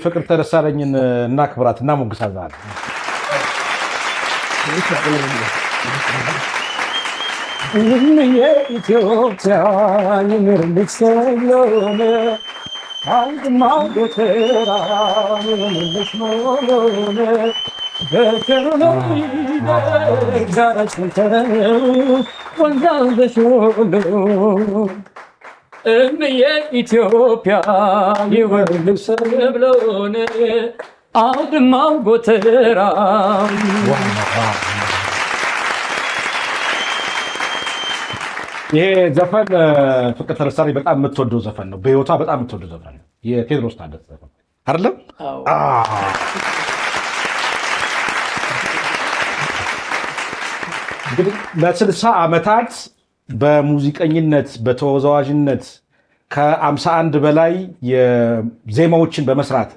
ፍቅርተ ደሳለኝን እናክብራት እና ሞግሳዛል የኢትዮጵያ የምርምሰሎነ አንድ ማገተራ ምንልሽ ሆነ በከሩነ ጋራችን ተረው ወንዛል በሾሎ የኢትዮጵያ የምርምሰሎነ አንድ ማገተራ ይሄ ዘፈን ፍቅርተ ደሳለኝ በጣም የምትወደው ዘፈን ነው። በህይወቷ በጣም የምትወደው ዘፈን ነው። የቴዎድሮስ ታደሰ ዘፈን አይደለም? እንግዲህ ለ60 ዓመታት በሙዚቀኝነት በተወዛዋዥነት ከ51 በላይ ዜማዎችን በመስራት